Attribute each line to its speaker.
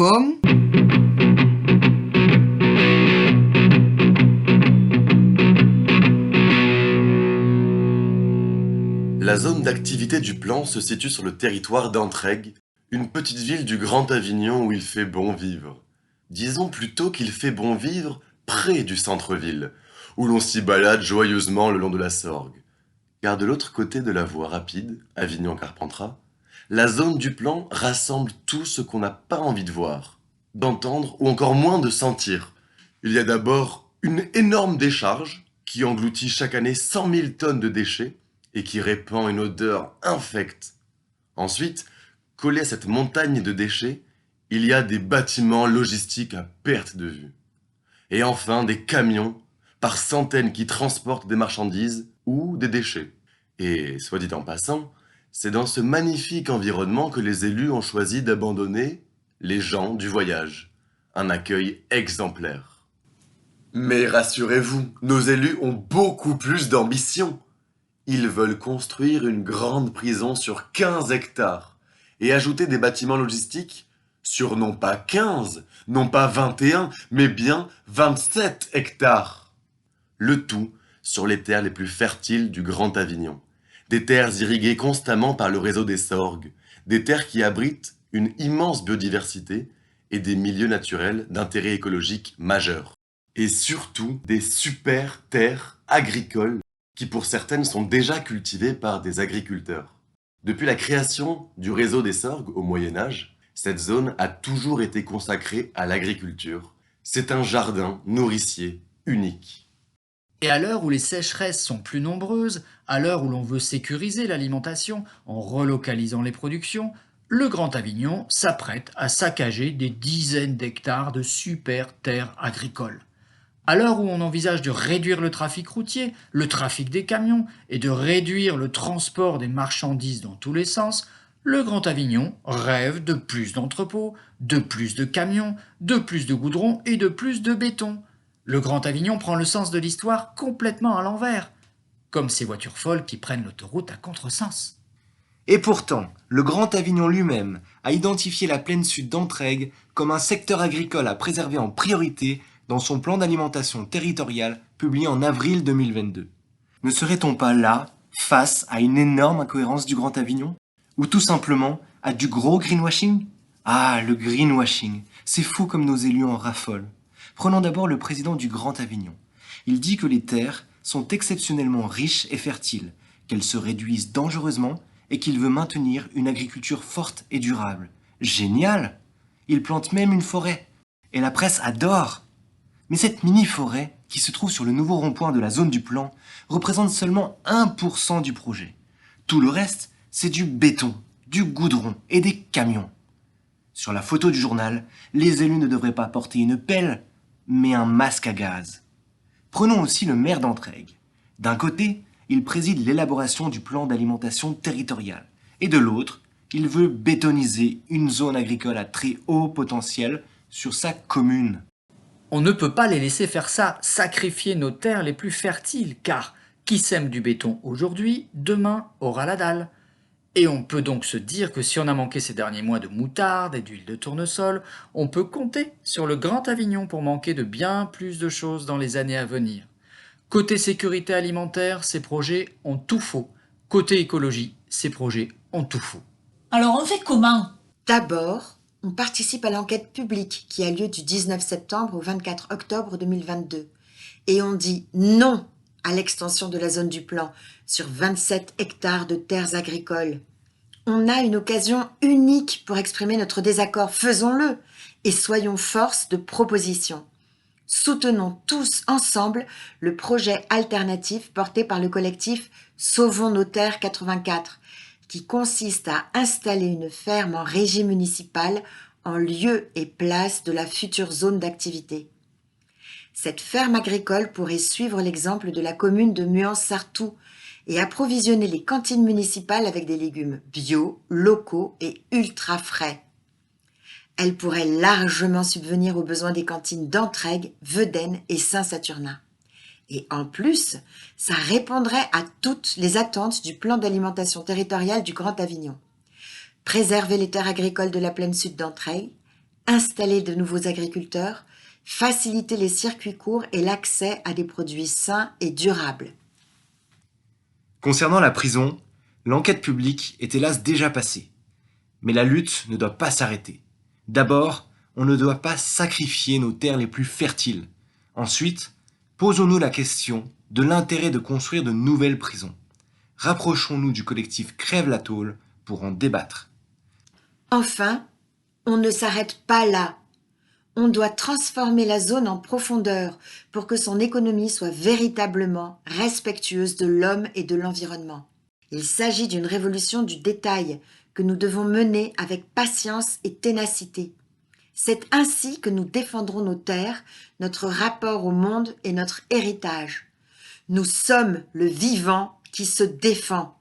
Speaker 1: Comme
Speaker 2: La zone d'activité du plan se situe sur le territoire d'Entraigues, une petite ville du Grand Avignon où il fait bon vivre. Disons plutôt qu'il fait bon vivre près du centre-ville, où l'on s'y balade joyeusement le long de la Sorgue. Car de l'autre côté de la voie rapide, Avignon-Carpentras, la zone du plan rassemble tout ce qu'on n'a pas envie de voir, d'entendre ou encore moins de sentir. Il y a d'abord une énorme décharge qui engloutit chaque année 100 000 tonnes de déchets et qui répand une odeur infecte. Ensuite, collé à cette montagne de déchets, il y a des bâtiments logistiques à perte de vue. Et enfin, des camions par centaines qui transportent des marchandises ou des déchets. Et soit dit en passant, c'est dans ce magnifique environnement que les élus ont choisi d'abandonner les gens du voyage. Un accueil exemplaire. Mais rassurez-vous, nos élus ont beaucoup plus d'ambition. Ils veulent construire une grande prison sur 15 hectares et ajouter des bâtiments logistiques sur non pas 15, non pas 21, mais bien 27 hectares. Le tout sur les terres les plus fertiles du Grand Avignon. Des terres irriguées constamment par le réseau des Sorgues, des terres qui abritent une immense biodiversité et des milieux naturels d'intérêt écologique majeur. Et surtout des super terres agricoles qui pour certaines sont déjà cultivées par des agriculteurs. Depuis la création du réseau des Sorgues au Moyen Âge, cette zone a toujours été consacrée à l'agriculture. C'est un jardin nourricier unique.
Speaker 3: Et à l'heure où les sécheresses sont plus nombreuses, à l'heure où l'on veut sécuriser l'alimentation en relocalisant les productions, le Grand Avignon s'apprête à saccager des dizaines d'hectares de super terres agricoles. À l'heure où on envisage de réduire le trafic routier, le trafic des camions et de réduire le transport des marchandises dans tous les sens, le Grand Avignon rêve de plus d'entrepôts, de plus de camions, de plus de goudron et de plus de béton. Le Grand Avignon prend le sens de l'histoire complètement à l'envers, comme ces voitures folles qui prennent l'autoroute à contresens.
Speaker 4: Et pourtant, le Grand Avignon lui-même a identifié la plaine sud d'Entraigues comme un secteur agricole à préserver en priorité dans son plan d'alimentation territoriale publié en avril 2022. Ne serait-on pas là, face à une énorme incohérence du Grand Avignon? Ou tout simplement à du gros greenwashing? Ah, le greenwashing, c'est fou comme nos élus en raffolent. Prenons d'abord le président du Grand Avignon. Il dit que les terres sont exceptionnellement riches et fertiles, qu'elles se réduisent dangereusement et qu'il veut maintenir une agriculture forte et durable. Génial! Il plante même une forêt. Et la presse adore! Mais cette mini-forêt, qui se trouve sur le nouveau rond-point de la zone du plan, représente seulement 1% du projet. Tout le reste, c'est du béton, du goudron et des camions. Sur la photo du journal, les élus ne devraient pas porter une pelle, mais un masque à gaz. Prenons aussi le maire d'Entraigues. D'un côté, il préside l'élaboration du plan d'alimentation territoriale, et de l'autre, il veut bétoniser une zone agricole à très haut potentiel sur sa commune.
Speaker 3: On ne peut pas les laisser faire ça, sacrifier nos terres les plus fertiles, car qui sème du béton aujourd'hui, demain aura la dalle. Et on peut donc se dire que si on a manqué ces derniers mois de moutarde et d'huile de tournesol, on peut compter sur le Grand Avignon pour manquer de bien plus de choses dans les années à venir. Côté sécurité alimentaire, ces projets ont tout faux. Côté écologie, ces projets ont tout faux.
Speaker 1: Alors on fait comment?
Speaker 5: D'abord, on participe à l'enquête publique qui a lieu du 19 septembre au 24 octobre 2022. Et on dit non à l'extension de la zone du plan sur 27 hectares de terres agricoles. On a une occasion unique pour exprimer notre désaccord. Faisons-le et soyons force de proposition. Soutenons tous ensemble le projet alternatif porté par le collectif Sauvons nos terres 84 qui consiste à installer une ferme en régie municipale en lieu et place de la future zone d'activité. Cette ferme agricole pourrait suivre l'exemple de la commune de Muance-Sartoux et approvisionner les cantines municipales avec des légumes bio, locaux et ultra frais. Elle pourrait largement subvenir aux besoins des cantines d'Entraigues, Veden et Saint-Saturnin. Et en plus, ça répondrait à toutes les attentes du plan d'alimentation territoriale du Grand Avignon. Préserver les terres agricoles de la plaine sud d'Entraigues, installer de nouveaux agriculteurs, faciliter les circuits courts et l'accès à des produits sains et durables.
Speaker 4: Concernant la prison, l'enquête publique est hélas déjà passée. Mais la lutte ne doit pas s'arrêter. D'abord, on ne doit pas sacrifier nos terres les plus fertiles. Ensuite, posons-nous la question de l'intérêt de construire de nouvelles prisons. Rapprochons-nous du collectif Crève la Tôle pour en débattre.
Speaker 5: Enfin, on ne s'arrête pas là. On doit transformer la zone en profondeur pour que son économie soit véritablement respectueuse de l'homme et de l'environnement. Il s'agit d'une révolution du détail que nous devons mener avec patience et ténacité. C'est ainsi que nous défendrons nos terres, notre rapport au monde et notre héritage. Nous sommes le vivant qui se défend.